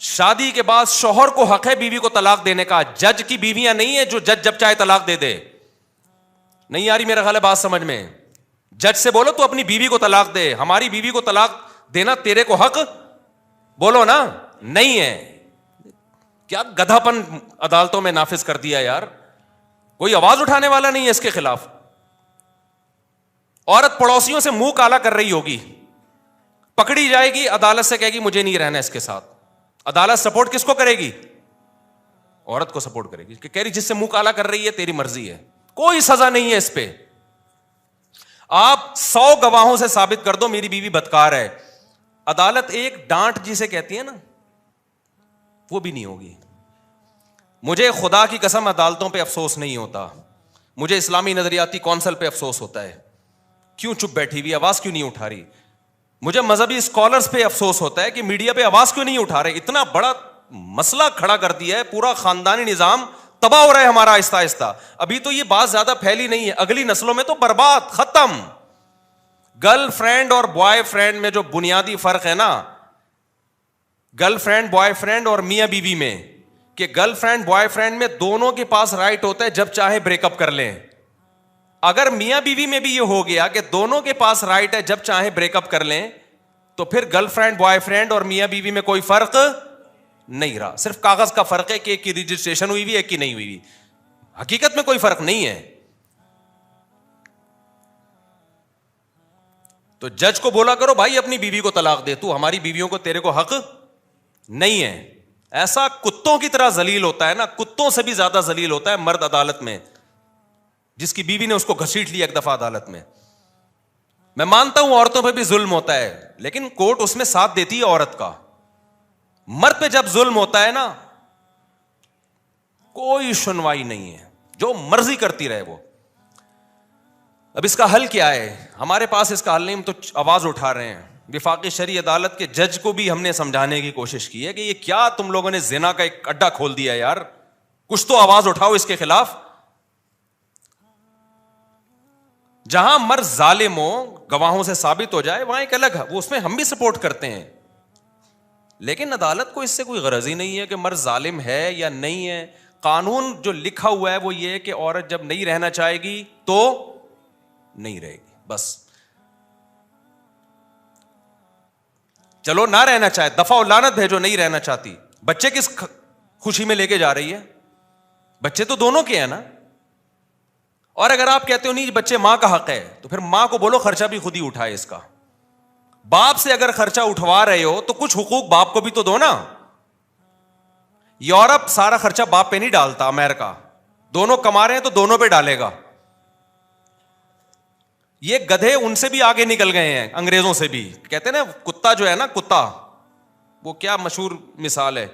شادی کے بعد شوہر کو حق ہے بیوی کو طلاق دینے کا. جج کی بیویاں نہیں ہے جو جج جب چاہے طلاق دے دے. نہیں آ رہی میرا خیال ہے بات سمجھ میں؟ جج سے بولو تو اپنی بیوی کو طلاق دے. ہماری بیوی کو طلاق دینا تیرے کو حق بولو نا نہیں ہے. کیا گدھا پن عدالتوں میں نافذ کر دیا یار. کوئی آواز اٹھانے والا نہیں ہے اس کے خلاف. عورت پڑوسیوں سے منہ کالا کر رہی ہوگی, پکڑی جائے گی, عدالت سے کہے گی مجھے نہیں رہنا اس کے ساتھ. عدالت سپورٹ کس کو کرے گی؟ عورت کو سپورٹ کرے گی کہ کہہ رہی جس سے منہ کالا کر رہی ہے تیری مرضی ہے. کوئی سزا نہیں ہے اس پہ. آپ 100 گواہوں سے ثابت کر دو میری بیوی بدکار ہے, عدالت ایک ڈانٹ جسے کہتی ہے نا وہ بھی نہیں ہوگی. مجھے خدا کی قسم عدالتوں پہ افسوس نہیں ہوتا, مجھے اسلامی نظریاتی کونسل پہ افسوس ہوتا ہے. کیوں چپ بیٹھی ہوئی, آواز کیوں نہیں اٹھا رہی؟ مجھے مذہبی اسکالرز پہ افسوس ہوتا ہے کہ میڈیا پہ آواز کیوں نہیں اٹھا رہے. اتنا بڑا مسئلہ کھڑا کر دیا ہے, پورا خاندانی نظام تباہ ہو رہا ہے ہمارا آہستہ آہستہ. ابھی تو یہ بات زیادہ پھیلی نہیں ہے, اگلی نسلوں میں تو برباد, ختم. گرل فرینڈ اور بوائے فرینڈ میں جو بنیادی فرق ہے نا, گرل فرینڈ بوائے فرینڈ اور میاں بیوی میں, کہ گرل فرینڈ بوائے فرینڈ میں دونوں کے پاس رائٹ ہوتا ہے جب چاہے بریک اپ کر لیں. اگر میاں بیوی میں بھی یہ ہو گیا کہ دونوں کے پاس رائٹ ہے جب چاہے بریک اپ کر لیں, تو پھر گرل فرینڈ بوائے فرینڈ اور میاں بیوی میں کوئی فرق نہیں رہا. صرف کاغذ کا فرق ہے کہ ایک کی رجسٹریشن ہوئی ہوئی ایک کی نہیں ہوئی ہوئی. حقیقت میں کوئی فرق نہیں ہے. تو جج کو بولا کرو بھائی اپنی بیوی کو طلاق دے, تو ہماری بیویوں کو تیرے کو حق نہیں ہے. ایسا کتوں کی طرح ذلیل ہوتا ہے نا, کتوں سے بھی زیادہ ذلیل ہوتا ہے مرد عدالت میں, جس کی بیوی نے اس کو گھسیٹ لیا ایک دفعہ عدالت میں. میں مانتا ہوں عورتوں پہ بھی ظلم ہوتا ہے, لیکن کورٹ اس میں ساتھ دیتی ہے عورت کا. مرد پہ جب ظلم ہوتا ہے نا کوئی سنوائی نہیں ہے, جو مرضی کرتی رہے وہ. اب اس کا حل کیا ہے؟ ہمارے پاس اس کا حل نہیں, ہم تو آواز اٹھا رہے ہیں. وفاقی شرعی عدالت کے جج کو بھی ہم نے سمجھانے کی کوشش کی ہے کہ یہ کیا تم لوگوں نے زنا کا ایک اڈا کھول دیا یار, کچھ تو آواز اٹھاؤ اس کے خلاف. جہاں مرد ظالم ہو, گواہوں سے ثابت ہو جائے, وہاں ایک الگ ہے, وہ اس میں ہم بھی سپورٹ کرتے ہیں. لیکن عدالت کو اس سے کوئی غرض ہی نہیں ہے کہ مرد ظالم ہے یا نہیں ہے. قانون جو لکھا ہوا ہے وہ یہ کہ عورت جب نہیں رہنا چاہے گی تو نہیں رہے گی, بس. چلو نہ رہنا چاہے, دفعہ و لعنت بھیجو, نہیں رہنا چاہتی. بچے کس خوشی میں لے کے جا رہی ہے؟ بچے تو دونوں کے ہیں نا. اور اگر آپ کہتے ہو نہیں بچے ماں کا حق ہے, تو پھر ماں کو بولو خرچہ بھی خود ہی اٹھائے اس کا. باپ سے اگر خرچہ اٹھوا رہے ہو تو کچھ حقوق باپ کو بھی تو دو نا. یورپ سارا خرچہ باپ پہ نہیں ڈالتا, امریکہ دونوں کما رہے ہیں تو دونوں پہ ڈالے گا. یہ گدھے ان سے بھی آگے نکل گئے ہیں, انگریزوں سے بھی. کہتے ہیں نا کتا جو ہے نا, کتا, وہ کیا مشہور مثال ہے,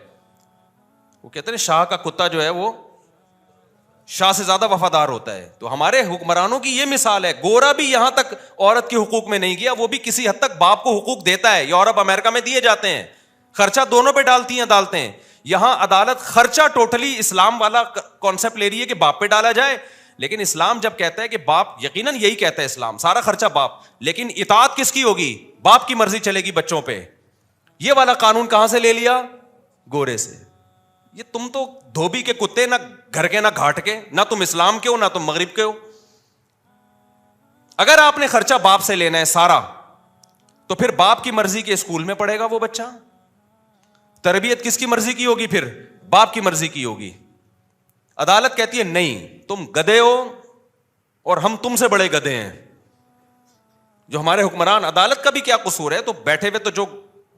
وہ کہتے ہیں شاہ کا کتا جو ہے وہ شاہ سے زیادہ وفادار ہوتا ہے. تو ہمارے حکمرانوں کی یہ مثال ہے. گورا بھی یہاں تک عورت کے حقوق میں نہیں گیا, وہ بھی کسی حد تک باپ کو حقوق دیتا ہے. یورپ امریکہ میں دیے جاتے ہیں, خرچہ دونوں پہ ڈالتی ہیں عدالتیں. یہاں عدالت خرچہ ٹوٹلی اسلام والا کانسیپٹ لے رہی ہے کہ باپ پہ ڈالا جائے. لیکن اسلام جب کہتا ہے کہ باپ, یقیناً یہی کہتا ہے اسلام, سارا خرچہ باپ, لیکن اطاعت کس کی ہوگی؟ باپ کی مرضی چلے گی بچوں پہ. یہ والا قانون کہاں سے لے لیا؟ گورے سے. یہ تم تو دھوبی کے کتے, نہ گھر کے نہ گھاٹ کے, نہ تم اسلام کے ہو نہ تم مغرب کے ہو. اگر آپ نے خرچہ باپ سے لینا ہے سارا, تو پھر باپ کی مرضی کے اسکول میں پڑھے گا وہ بچہ. تربیت کس کی مرضی کی ہوگی؟ پھر باپ کی مرضی کی ہوگی. عدالت کہتی ہے نہیں, تم گدھے ہو اور ہم تم سے بڑے گدھے ہیں. جو ہمارے حکمران, عدالت کا بھی کیا قصور ہے؟ تو بیٹھے ہوئے, تو جو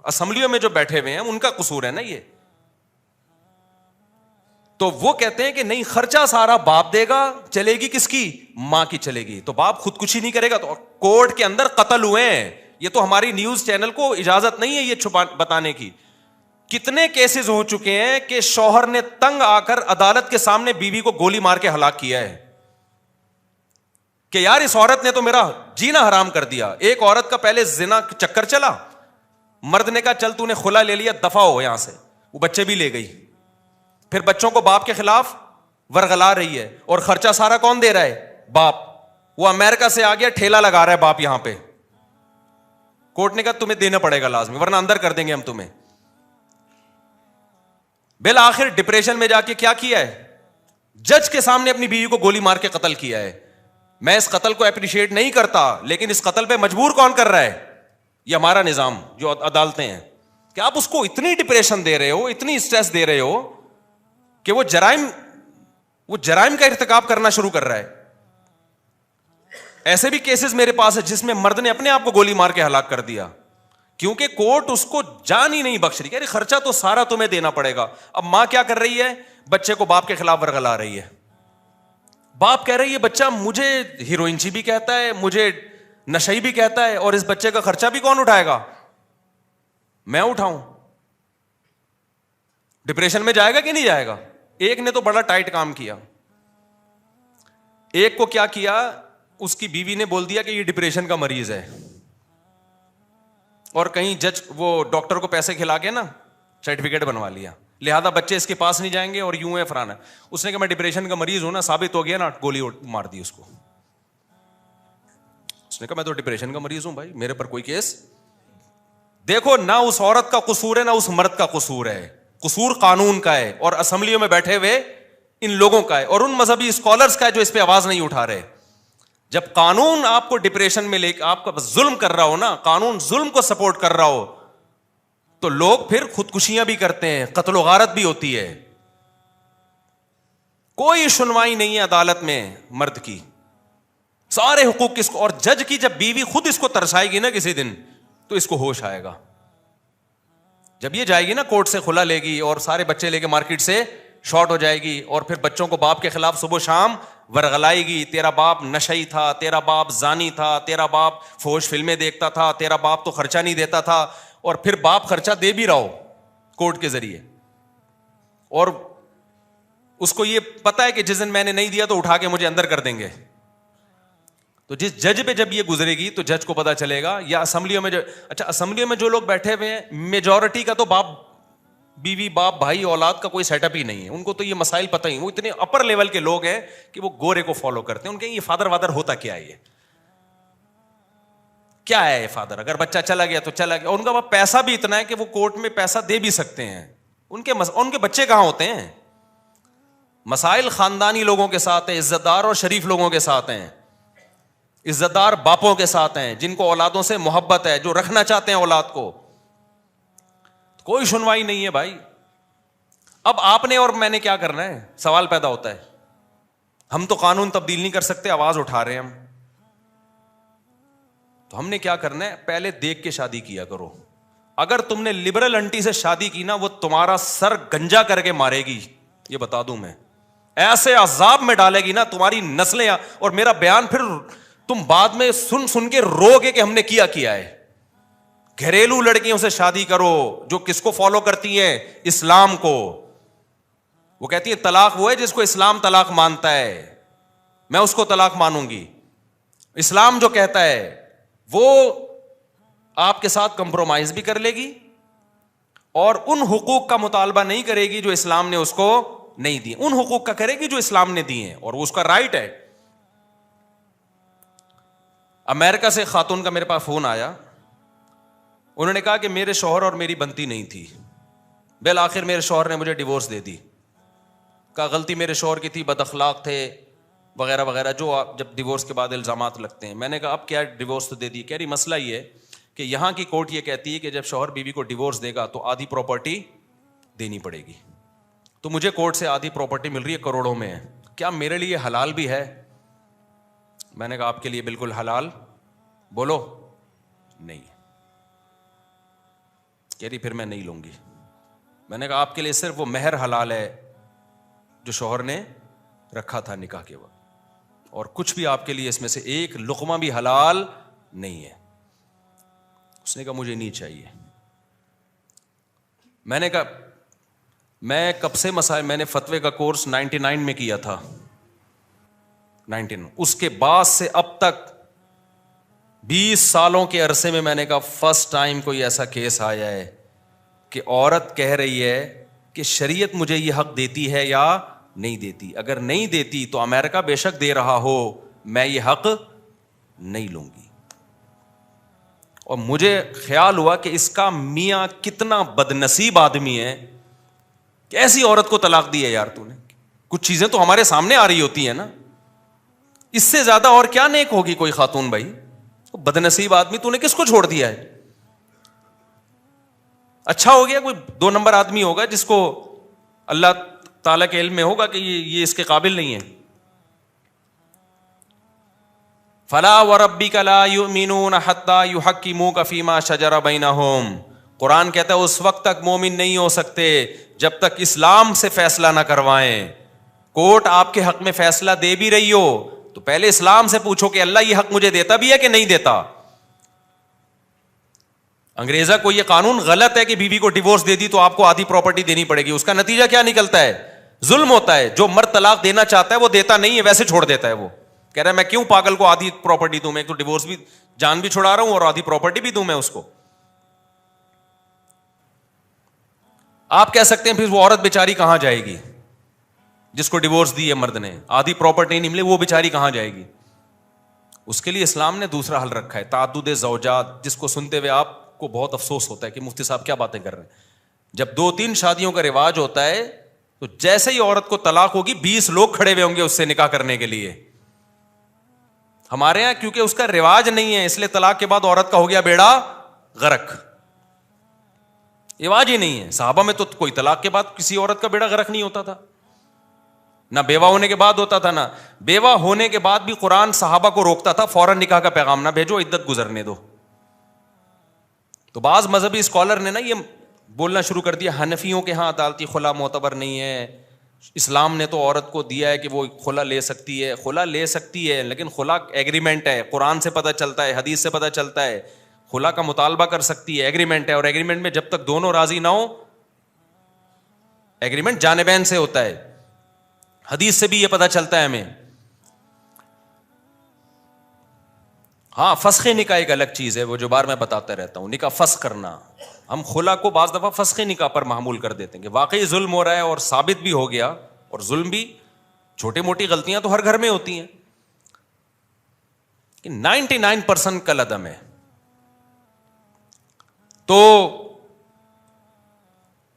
اسمبلیوں میں جو بیٹھے ہوئے ہیں ان کا قصور ہے نا یہ. تو وہ کہتے ہیں کہ نہیں, خرچہ سارا باپ دے گا, چلے گی کس کی؟ ماں کی چلے گی. تو باپ خودکشی نہیں کرے گا. تو کورٹ کے اندر قتل ہوئے ہیں. یہ تو ہماری نیوز چینل کو اجازت نہیں ہے یہ چھپا بتانے کی. کتنے کیسز ہو چکے ہیں کہ شوہر نے تنگ آ کر عدالت کے سامنے بیوی کو گولی مار کے ہلاک کیا ہے کہ یار اس عورت نے تو میرا جینا حرام کر دیا. ایک عورت کا پہلے زنا چکر چلا, مرد نے کہا چل تو نے خلا لے لیا, دفع ہو یہاں سے, وہ بچے بھی لے گئی. پھر بچوں کو باپ کے خلاف ورغلا رہی ہے, اور خرچہ سارا کون دے رہا ہے؟ باپ. وہ امریکہ سے آ گیا, ٹھیلا لگا رہا ہے باپ یہاں پہ. کورٹ نے کہا تمہیں دینا پڑے گا لازمی, ورنہ اندر کر دیں گے ہم تمہیں. بالآخر ڈپریشن میں جا کے کیا کیا ہے؟ جج کے سامنے اپنی بیوی کو گولی مار کے قتل کیا ہے. میں اس قتل کو اپریشیٹ نہیں کرتا, لیکن اس قتل پہ مجبور کون کر رہا ہے؟ یہ ہمارا نظام, جو عدالتیں ہیں. کہ آپ اس کو اتنی ڈپریشن دے رہے ہو, اتنی اسٹریس دے رہے ہو کہ وہ جرائم کا ارتکاب کرنا شروع کر رہا ہے. ایسے بھی کیسز میرے پاس ہے جس میں مرد نے اپنے آپ کو گولی مار کے ہلاک کر دیا, کیونکہ کورٹ اس کو جان ہی نہیں بخش رہی. کہ خرچہ تو سارا تمہیں دینا پڑے گا. اب ماں کیا کر رہی ہے؟ بچے کو باپ کے خلاف ورگلا رہی ہے. باپ کہہ رہی ہے بچہ مجھے ہیروئنچی بھی کہتا ہے, مجھے نشئی بھی کہتا ہے, اور اس بچے کا خرچہ بھی کون اٹھائے گا؟ میں اٹھاؤں. ڈپریشن میں جائے گا کہ نہیں جائے گا؟ ایک نے تو بڑا ٹائٹ کام کیا. ایک کو کیا کیا, اس کی بیوی نے بول دیا کہ یہ ڈپریشن کا مریض ہے, اور کہیں جج وہ ڈاکٹر کو پیسے کھلا کے نا سرٹیفکیٹ بنوا لیا, لہذا بچے اس کے پاس نہیں جائیں گے, اور یوں ہے فرانا. اس نے کہا میں ڈپریشن کا مریض ہوں نا, ثابت ہو گیا نا, گولی مار دی اس کو. اس نے کہا میں تو ڈپریشن کا مریض ہوں بھائی, میرے پر کوئی کیس. دیکھو, نہ اس عورت کا قصور ہے نہ اس مرد کا قصور ہے, قصور قانون کا ہے, اور اسمبلیوں میں بیٹھے ہوئے ان لوگوں کا ہے, اور ان مذہبی اسکالرز کا ہے جو اس پہ آواز نہیں اٹھا رہے. جب قانون آپ کو ڈپریشن میں لے کے آپ کا ظلم کر رہا ہو نا, قانون ظلم کو سپورٹ کر رہا ہو, تو لوگ پھر خودکشیاں بھی کرتے ہیں, قتل و غارت بھی ہوتی ہے. کوئی سنوائی نہیں ہے عدالت میں مرد کی, سارے حقوق کس کو. اور جج کی جب بیوی خود اس کو ترسائے گی نا کسی دن, تو اس کو ہوش آئے گا. جب یہ جائے گی نا کورٹ سے کھلا لے گی, اور سارے بچے لے کے مارکیٹ سے شارٹ ہو جائے گی, اور پھر بچوں کو باپ کے خلاف صبح شام ورغلائے گی, تیرا باپ نشئی تھا, تیرا باپ زانی تھا, تیرا باپ فحش فلمیں دیکھتا تھا, تیرا باپ تو خرچہ نہیں دیتا تھا, اور پھر باپ خرچہ دے بھی رہا ہو کورٹ کے ذریعے, اور اس کو یہ پتا ہے کہ جس دن میں نے نہیں دیا تو اٹھا کے مجھے اندر کر دیں گے. تو جس جج پہ جب یہ گزرے گی تو جج کو پتا چلے گا. یا اسمبلیوں میں اسمبلیوں میں جو لوگ بیٹھے ہوئے ہیں, میجورٹی کا تو باپ بیوی باپ بھائی اولاد کا کوئی سیٹ اپ ہی نہیں ہے, ان کو تو یہ مسائل پتہ ہی. وہ اتنے اپر لیول کے لوگ ہیں کہ وہ گورے کو فالو کرتے ہیں. ان کے یہ فادر وادر ہوتا کیا ہے, یہ کیا ہے فادر؟ اگر بچہ چلا گیا تو چلا گیا. اور ان کا پیسہ بھی اتنا ہے کہ وہ کورٹ میں پیسہ دے بھی سکتے ہیں. ان کے بچے کہاں ہوتے ہیں؟ مسائل خاندانی لوگوں کے ساتھ ہیں, عزت دار اور شریف لوگوں کے ساتھ ہیں, عزت دار باپوں کے ساتھ ہیں, جن کو اولادوں سے محبت ہے, جو رکھنا چاہتے ہیں اولاد کو. کوئی سنوائی نہیں ہے بھائی. اب آپ نے اور میں نے کیا کرنا ہے؟ سوال پیدا ہوتا ہے. ہم تو قانون تبدیل نہیں کر سکتے, آواز اٹھا رہے ہیں ہم, تو ہم نے کیا کرنا ہے؟ پہلے دیکھ کے شادی کیا کرو. اگر تم نے لبرل انٹی سے شادی کی نا, وہ تمہارا سر گنجا کر کے مارے گی, یہ بتا دوں میں. ایسے عذاب میں ڈالے گی نا تمہاری نسلیں, اور میرا بیان پھر تم بعد میں سن کے رو گے کہ ہم نے کیا ہے. گھریلو لڑکیوں سے شادی کرو جو کس کو فالو کرتی ہیں؟ اسلام کو. وہ کہتی ہے طلاق وہ ہے جس کو اسلام طلاق مانتا ہے, میں اس کو طلاق مانوں گی. اسلام جو کہتا ہے وہ آپ کے ساتھ کمپرومائز بھی کر لے گی, اور ان حقوق کا مطالبہ نہیں کرے گی جو اسلام نے اس کو نہیں دی, ان حقوق کا کرے گی جو اسلام نے دیے ہیں, اور وہ اس کا رائٹ ہے. امریکہ سے خاتون کا میرے پاس فون آیا, انہوں نے کہا کہ میرے شوہر اور میری بنتی نہیں تھی, بالآخر میرے شوہر نے مجھے ڈیورس دے دی. کہا غلطی میرے شوہر کی تھی, بد اخلاق تھے وغیرہ وغیرہ, جو جب ڈیورس کے بعد الزامات لگتے ہیں. میں نے کہا اب کیا ڈیورس تو دے دی. کہہ رہی مسئلہ یہ ہے کہ یہاں کی کورٹ یہ کہتی ہے کہ جب شوہر بیوی کو ڈیورس دے گا تو آدھی پراپرٹی دینی پڑے گی. تو مجھے کورٹ سے آدھی پراپرٹی مل رہی ہے, کروڑوں میں ہے. کیا میرے لیے حلال بھی ہے؟ میں نے کہا آپ کے لیے بالکل حلال بولو نہیں. کہہ رہی پھر میں نہیں لوں گی. میں نے کہا آپ کے لیے صرف وہ مہر حلال ہے جو شوہر نے رکھا تھا نکاح کے وقت, اور کچھ بھی آپ کے لیے اس میں سے ایک لقمہ بھی حلال نہیں ہے. اس نے کہا مجھے نہیں چاہیے. میں نے کہا میں کب سے مسائل, میں نے فتوے کا کورس 99 میں کیا تھا, 19, اس کے بعد سے اب تک 20 سالوں کے عرصے میں نے کہا فرسٹ ٹائم کوئی ایسا کیس آیا ہے کہ عورت کہہ رہی ہے کہ شریعت مجھے یہ حق دیتی ہے یا نہیں دیتی. اگر نہیں دیتی تو امریکہ بے شک دے رہا ہو, میں یہ حق نہیں لوں گی. اور مجھے خیال ہوا کہ اس کا میاں کتنا بدنصیب آدمی ہے کیسی عورت کو طلاق دی ہے یار تو نے؟ کچھ چیزیں تو ہمارے سامنے آ رہی ہوتی ہیں نا. اس سے زیادہ اور کیا نیک ہوگی کوئی خاتون بھائی؟ بدنصیب آدمی تو نے کس کو چھوڑ دیا ہے؟ اچھا ہو گیا کوئی 2 نمبر آدمی ہوگا جس کو اللہ تعالیٰ کے علم میں ہوگا کہ یہ اس کے قابل نہیں ہے. فلا وربک لا یؤمنون حتی یحکموک فیما شجر بینہم. قرآن کہتا ہے اس وقت تک مومن نہیں ہو سکتے جب تک اسلام سے فیصلہ نہ کروائیں. کورٹ آپ کے حق میں فیصلہ دے بھی رہی ہو تو پہلے اسلام سے پوچھو کہ اللہ یہ حق مجھے دیتا بھی ہے کہ نہیں دیتا. انگریزا کو یہ قانون غلط ہے کہ بیوی کو ڈیورس دے دی تو آپ کو آدھی پراپرٹی دینی پڑے گی. اس کا نتیجہ کیا نکلتا ہے؟ ظلم ہوتا ہے. جو مرد طلاق دینا چاہتا ہے وہ دیتا نہیں ہے, ویسے چھوڑ دیتا ہے. وہ کہہ رہا ہے میں کیوں پاگل کو آدھی پراپرٹی دوں, میں ایک تو ڈیورس بھی جان بھی چھڑا رہا ہوں اور آدھی پراپرٹی بھی دوں میں اس کو. آپ کہہ سکتے ہیں پھر وہ عورت بیچاری کہاں جائے گی جس کو ڈیورس دی ہے مرد نے, آدھی پراپرٹی نہیں ملے, وہ بیچاری کہاں جائے گی؟ اس کے لیے اسلام نے دوسرا حل رکھا ہے, تعدد زوجات, جس کو سنتے ہوئے آپ کو بہت افسوس ہوتا ہے کہ مفتی صاحب کیا باتیں کر رہے ہیں. جب 2-3 شادیوں کا رواج ہوتا ہے تو جیسے ہی عورت کو طلاق ہوگی 20 لوگ کھڑے ہوئے ہوں گے اس سے نکاح کرنے کے لیے. ہمارے یہاں کیونکہ اس کا رواج نہیں ہے اس لیے طلاق کے بعد عورت کا ہو گیا بیڑا غرق. رواج ہی نہیں ہے. صحابہ میں تو کوئی طلاق کے بعد کسی عورت کا بیڑا غرق نہیں ہوتا تھا, نہ بیوہ ہونے کے بعد ہوتا تھا, نہ بیوہ ہونے کے بعد بھی قرآن صحابہ کو روکتا تھا فوراً نکاح کا پیغام نہ بھیجو, عدت گزرنے دو. تو بعض مذہبی اسکالر نے نا یہ بولنا شروع کر دیا حنفیوں کے ہاں عدالتی خلا معتبر نہیں ہے, اسلام نے تو عورت کو دیا ہے کہ وہ خلا لے سکتی ہے. خلا لے سکتی ہے لیکن خلا ایگریمنٹ ہے, قرآن سے پتہ چلتا ہے, حدیث سے پتہ چلتا ہے. خلا کا مطالبہ کر سکتی ہے, ایگریمنٹ ہے, اور ایگریمنٹ میں جب تک دونوں راضی نہ ہو, ایگریمنٹ جانبین سے ہوتا ہے. حدیث سے بھی یہ پتہ چلتا ہے ہمیں. ہاں فسخ نکاح ایک الگ چیز ہے, وہ جو بار میں بتاتا رہتا ہوں, نکاح فسخ کرنا. ہم خلا کو بعض دفعہ فسخ نکاح پر معمول کر دیتے ہیں کہ واقعی ظلم ہو رہا ہے اور ثابت بھی ہو گیا, اور ظلم بھی چھوٹی موٹی غلطیاں تو ہر گھر میں ہوتی ہیں, کہ 99% کل عدم ہے. تو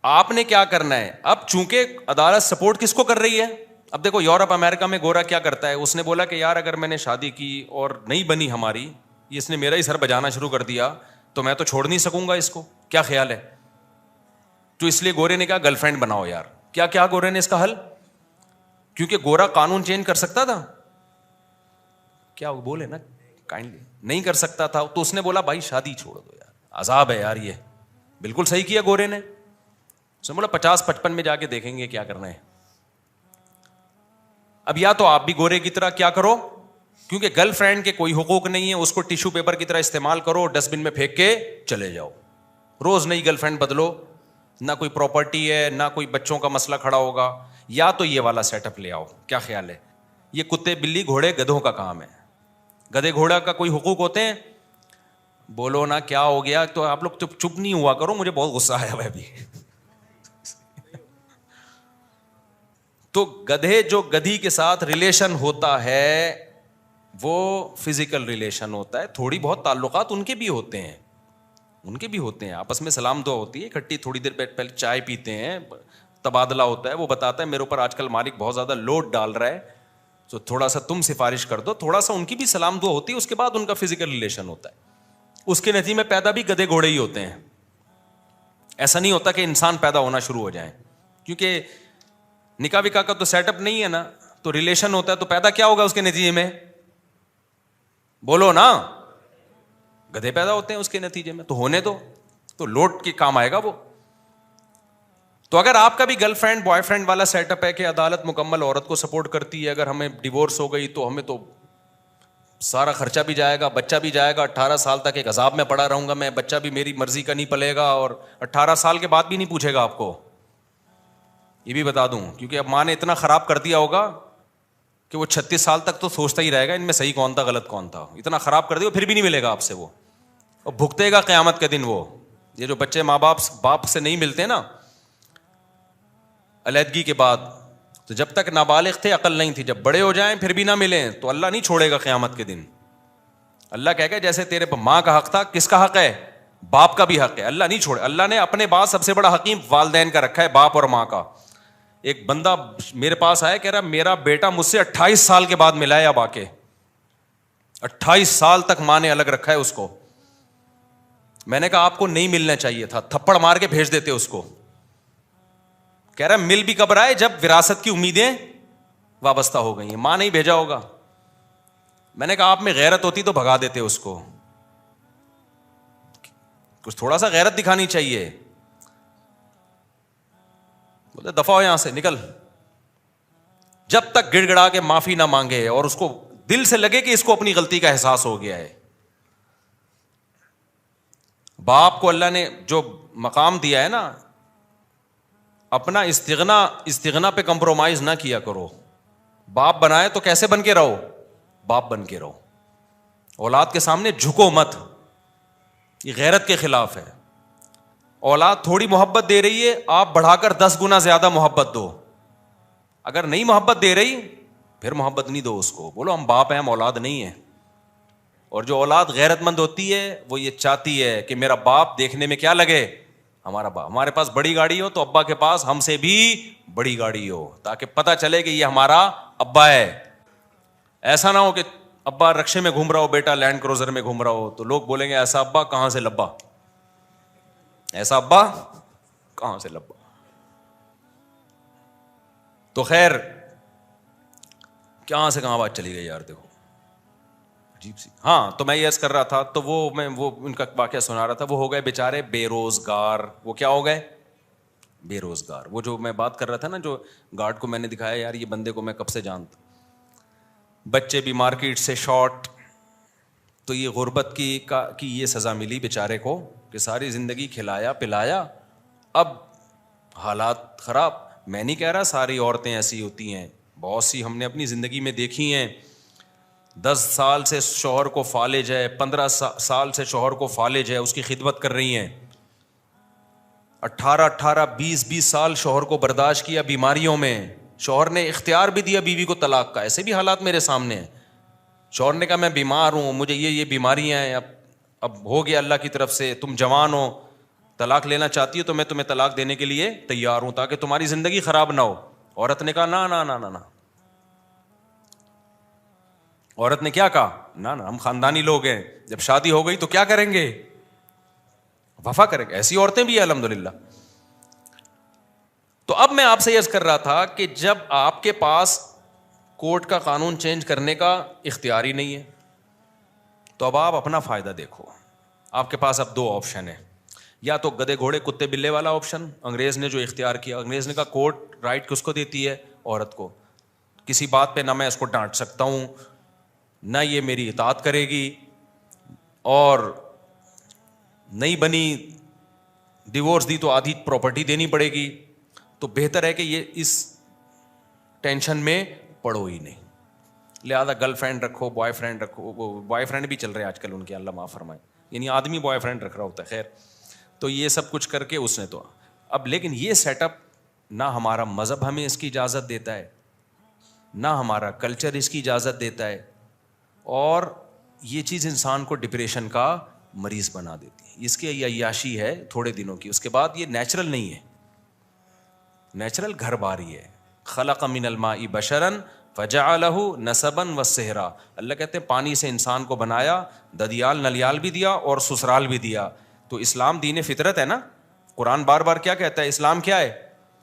آپ نے کیا کرنا ہے اب, چونکہ عدالت سپورٹ کس کو کر رہی ہے. اب دیکھو یورپ امریکہ میں گورا کیا کرتا ہے, اس نے بولا کہ یار اگر میں نے شادی کی اور نہیں بنی ہماری, اس نے میرا ہی سر بجانا شروع کر دیا تو میں تو چھوڑ نہیں سکوں گا اس کو, کیا خیال ہے؟ تو اس لیے گورے نے کہا گرل فرینڈ بناؤ یار. کیا گورے نے اس کا حل, کیونکہ گورا قانون چینج کر سکتا تھا, کیا بولے نا کائنڈلی نہیں کر سکتا تھا, تو اس نے بولا بھائی شادی چھوڑ دو یار, عذاب ہے یار. یہ بالکل صحیح کیا گورے نے. اس نے بولا 50-55 میں جا کے دیکھیں گے کیا کرنا ہے. اب یا تو آپ بھی گورے کی طرح کیا کرو, کیونکہ گرل فرینڈ کے کوئی حقوق نہیں ہے, اس کو ٹیشو پیپر کی طرح استعمال کرو, ڈسٹ بن میں پھینک کے چلے جاؤ. روز نئی گرل فرینڈ بدلو, نہ کوئی پراپرٹی ہے نہ کوئی بچوں کا مسئلہ کھڑا ہوگا. یا تو یہ والا سیٹ اپ لے آؤ. کیا خیال ہے؟ یہ کتے بلی گھوڑے گدھوں کا کام ہے. گدھے گھوڑا کا کوئی حقوق ہوتے ہیں؟ بولو نا کیا ہو گیا. تو آپ لوگ چپ نہیں ہوا کرو, مجھے بہت غصہ آیا ہوا ابھی. تو گدھے جو گدھی کے ساتھ ریلیشن ہوتا ہے وہ فزیکل ریلیشن ہوتا ہے, تھوڑی بہت تعلقات ان کے بھی ہوتے ہیں, آپس میں سلام دعا ہوتی ہے, اکٹھی تھوڑی دیر پہلے چائے پیتے ہیں, تبادلہ ہوتا ہے. وہ بتاتا ہے میرے اوپر آج کل مالک بہت زیادہ لوڈ ڈال رہا ہے تو تھوڑا سا تم سفارش کر دو, تھوڑا سا ان کی بھی سلام دعا ہوتی ہے. اس کے بعد ان کا فزیکل ریلیشن ہوتا ہے. اس کے نتیجے میں پیدا بھی گدھے گھوڑے ہی ہوتے ہیں. ایسا نہیں ہوتا کہ انسان پیدا ہونا شروع ہو جائیں, کیونکہ نکاح وکاح کا تو سیٹ اپ نہیں ہے نا, تو ریلیشن ہوتا ہے. تو پیدا کیا ہوگا اس کے نتیجے میں؟ بولو نا, گدھے پیدا ہوتے ہیں اس کے نتیجے میں. تو ہونے دو, تو لوٹ کے کام آئے گا وہ. تو اگر آپ کا بھی گرل فرینڈ بوائے فرینڈ والا سیٹ اپ ہے کہ عدالت مکمل عورت کو سپورٹ کرتی ہے, اگر ہمیں ڈیورس ہو گئی تو ہمیں تو سارا خرچہ بھی جائے گا, بچہ بھی جائے گا, 18 سال تک ایک عذاب میں پڑا رہوں گا میں, بچہ بھی میری مرضی کا نہیں پلے گا, اور 18 سال کے بعد بھی نہیں پوچھے گا آپ کو. یہ بھی بتا دوں, کیونکہ اب ماں نے اتنا خراب کر دیا ہوگا کہ وہ 36 سال تک تو سوچتا ہی رہے گا ان میں صحیح کون تھا غلط کون تھا. اتنا خراب کر دیا پھر بھی نہیں ملے گا آپ سے وہ, اور بھگتے گا قیامت کے دن وہ. یہ جو بچے ماں باپ سے نہیں ملتے نا علیحدگی کے بعد, تو جب تک نابالغ تھے عقل نہیں تھی, جب بڑے ہو جائیں پھر بھی نہ ملیں تو اللہ نہیں چھوڑے گا قیامت کے دن. اللہ کہے گا جیسے تیرے پر ماں کا حق تھا, کس کا حق ہے؟ باپ کا بھی حق ہے, اللہ نہیں چھوڑے. اللہ نے اپنے بعد سب سے بڑا حکیم والدین کا رکھا ہے, باپ اور ماں کا. ایک بندہ میرے پاس آیا, کہہ رہا میرا بیٹا مجھ سے 28 سال کے بعد ملا ہے, اب آ کے 28 سال تک ماں نے الگ رکھا ہے اس کو. میں نے کہا آپ کو نہیں ملنا چاہیے تھا, تھپڑ مار کے بھیج دیتے اس کو. کہہ رہا مل بھی کب رہا ہے جب وراثت کی امیدیں وابستہ ہو گئی ہیں, ماں نہیں بھیجا ہوگا. میں نے کہا آپ میں غیرت ہوتی تو بھگا دیتے اس کو, کچھ تھوڑا سا غیرت دکھانی چاہیے. بولے دفع ہو یہاں سے, نکل. جب تک گڑ گڑا کے معافی نہ مانگے اور اس کو دل سے لگے کہ اس کو اپنی غلطی کا احساس ہو گیا ہے. باپ کو اللہ نے جو مقام دیا ہے نا, اپنا استغنا پہ کمپرومائز نہ کیا کرو. باپ بنائے تو کیسے بن کے رہو, باپ بن کے رہو. اولاد کے سامنے جھکو مت, یہ غیرت کے خلاف ہے. اولاد تھوڑی محبت دے رہی ہے, آپ بڑھا کر 10 گنا زیادہ محبت دو. اگر نہیں محبت دے رہی پھر محبت نہیں دو اس کو, بولو ہم باپ ہیں, ہم اولاد نہیں ہیں. اور جو اولاد غیرت مند ہوتی ہے وہ یہ چاہتی ہے کہ میرا باپ دیکھنے میں کیا لگے, ہمارا باپ. ہمارے پاس بڑی گاڑی ہو تو ابا کے پاس ہم سے بھی بڑی گاڑی ہو, تاکہ پتہ چلے کہ یہ ہمارا ابا ہے. ایسا نہ ہو کہ ابا رکشے میں گھوم رہا ہو, بیٹا لینڈ کروزر میں گھوم رہا ہو, تو لوگ بولیں گے ایسا ابا کہاں سے لبا, ایسا ابا کہاں سے لبا. تو خیر کہاں سے کہاں بات چلی گئی یار, دیکھو عجیب سی. ہاں تو میں یہ عرض کر رہا تھا, تو وہ ان کا واقعہ سنا رہا تھا. وہ ہو گئے بیچارے بے روزگار. وہ کیا ہو گئے, بے روزگار. وہ جو میں بات کر رہا تھا نا, جو گارڈ کو میں نے دکھایا, یار یہ بندے کو میں کب سے جانتا. بچے بھی مارکیٹ سے شارٹ. تو یہ غربت کی یہ سزا ملی بیچارے کو کہ ساری زندگی کھلایا پلایا, اب حالات خراب. میں نہیں کہہ رہا ساری عورتیں ایسی ہوتی ہیں, بہت سی ہم نے اپنی زندگی میں دیکھی ہیں. 10 سال سے شوہر کو فالج ہے, 15 سال سے شوہر کو فالج ہے, اس کی خدمت کر رہی ہیں. 18 20 سال شوہر کو برداشت کیا بیماریوں میں. شوہر نے اختیار بھی دیا بیوی کو طلاق کا. ایسے بھی حالات میرے سامنے ہیں. شوہر نے کہا میں بیمار ہوں, مجھے یہ بیماریاں ہیں, اب ہو گیا اللہ کی طرف سے, تم جوان ہو, طلاق لینا چاہتی ہو تو میں تمہیں طلاق دینے کے لیے تیار ہوں, تاکہ تمہاری زندگی خراب نہ ہو. عورت نے کہا نا نا نا نا نا. عورت نے کیا کہا, نا نا, ہم خاندانی لوگ ہیں, جب شادی ہو گئی تو کیا کریں گے, وفا کریں گے. ایسی عورتیں بھی ہیں الحمدللہ. تو اب میں آپ سے عرض کر رہا تھا کہ جب آپ کے پاس کورٹ کا قانون چینج کرنے کا اختیار ہی نہیں ہے, تو اب آپ اپنا فائدہ دیکھو. آپ کے پاس اب 2 آپشن ہیں, یا تو گدے گھوڑے کتے بلے والا آپشن, انگریز نے جو اختیار کیا. انگریز نے کہا کورٹ رائٹ کس کو دیتی ہے, عورت کو. کسی بات پہ نہ میں اس کو ڈانٹ سکتا ہوں, نہ یہ میری اطاعت کرے گی, اور نہیں بنی ڈیورس دی تو آدھی پراپرٹی دینی پڑے گی. تو بہتر ہے کہ یہ اس ٹینشن میں پڑو ہی نہیں. لہٰذا گرل فرینڈ رکھو, بوائے فرینڈ رکھو. بوائے فرینڈ بھی چل رہے ہیں آج کل ان کے, اللہ معاف فرمائے, یعنی آدمی بوائے فرینڈ رکھ رہا ہوتا ہے. خیر, تو یہ سب کچھ کر کے اس نے تو اب, لیکن یہ سیٹ اپ نہ ہمارا مذہب ہمیں اس کی اجازت دیتا ہے, نہ ہمارا کلچر اس کی اجازت دیتا ہے, اور یہ چیز انسان کو ڈپریشن کا مریض بنا دیتی ہے. اس کی عیاشی ہے تھوڑے دنوں کی, اس کے بعد یہ نیچرل نہیں ہے. نیچرل گھر باری ہے. خلق من الماء بشرا فجعلہ نسبا وصہرا. اللہ کہتے ہیں پانی سے انسان کو بنایا, ددیال نلیال بھی دیا اور سسرال بھی دیا. تو اسلام دین فطرت ہے نا. قرآن بار بار کیا کہتا ہے, اسلام کیا ہے,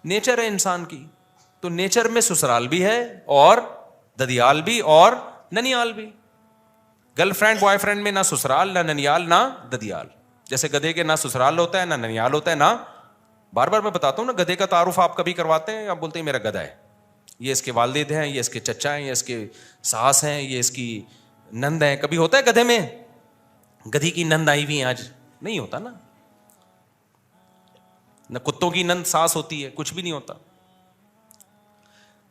نیچر ہے انسان کی. تو نیچر میں سسرال بھی ہے اور ددیال بھی اور ننیال بھی. گرل فرینڈ بوائے فرینڈ میں نہ سسرال نہ ننیال نہ ددیال. جیسے گدھے کے نہ سسرال ہوتا ہے نہ ننیال ہوتا ہے, نہ, بار بار میں بتاتا ہوں نا, گدھے کا تعارف آپ کبھی کرواتے ہیں, آپ بولتے ہیں میرا گدھا ہے, یہ اس کے والد ہیں, یہ اس کے چچا ہیں, یہ اس کے ساس ہیں, یہ اس کی نند ہیں. کبھی ہوتا ہے گدھے میں گدھی کی نند آئی ہوئی ہیں آج, نہیں ہوتا نا. نہ کتوں کی نند ساس ہوتی ہے, کچھ بھی نہیں ہوتا.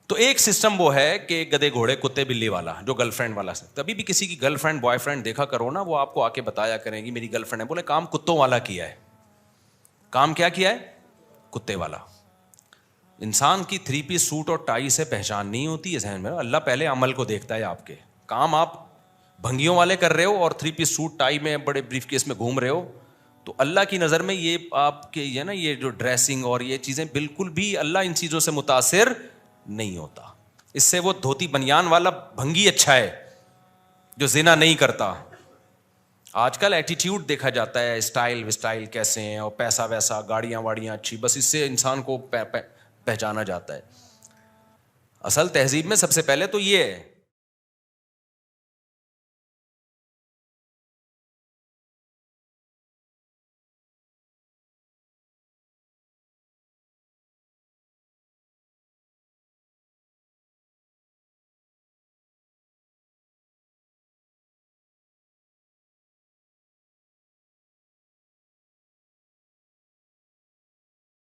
تو ایک سسٹم وہ ہے کہ گدے گھوڑے کتے بلی والا, جو گرل فرینڈ والا. کبھی بھی کسی کی گرل فرینڈ بوائے فرینڈ دیکھا کرو نا, وہ آپ کو آ کے بتایا کریں گی میری گرل فرینڈ ہے, بولے کام کتوں والا کیا ہے. کام کیا کیا ہے, کتے والا. انسان کی 3 پیس سوٹ اور ٹائی سے پہچان نہیں ہوتی ہے ذہن میں. اللہ پہلے عمل کو دیکھتا ہے. آپ کے کام آپ بھنگیوں والے کر رہے ہو اور 3 پیس سوٹ ٹائی میں بڑے بریف کیس میں گھوم رہے ہو, تو اللہ کی نظر میں یہ آپ کے یہ نا یہ جو ڈریسنگ اور یہ چیزیں بالکل بھی اللہ ان چیزوں سے متاثر نہیں ہوتا. اس سے وہ دھوتی بنیان والا بھنگی اچھا ہے جو زنا نہیں کرتا. آج کل ایٹیٹیوڈ دیکھا جاتا ہے, اسٹائل وسٹائل کیسے ہیں اور پیسہ ویسا, گاڑیاں واڑیاں اچھی, بس اس سے انسان کو پہچانا جاتا ہے. اصل تہذیب میں سب سے پہلے تو یہ ہے